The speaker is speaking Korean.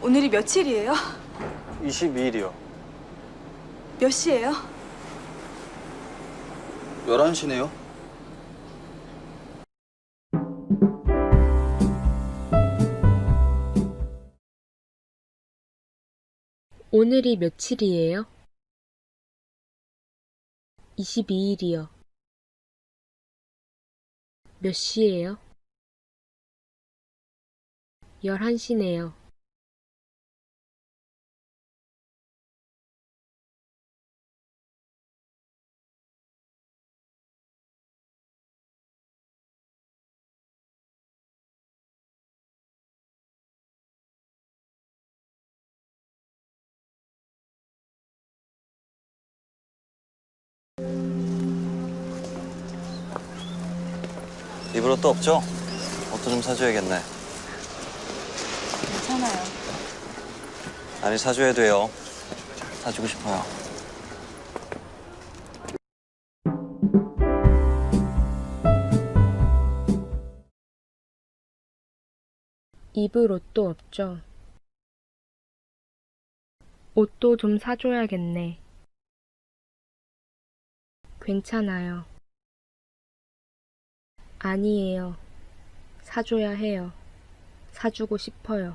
오늘이 며칠이에요? 22일이요. 몇 시예요? 11시네요. 오늘이 며칠이에요? 22일이요. 몇 시예요? 11시네요. 입을 옷도 없죠? 옷도 좀 사줘야겠네. 괜찮아요. 아니, 사줘야 돼요. 사주고 싶어요. 입을 옷도 없죠? 옷도 좀 사줘야겠네. 괜찮아요. 아니에요. 사줘야 해요. 사주고 싶어요.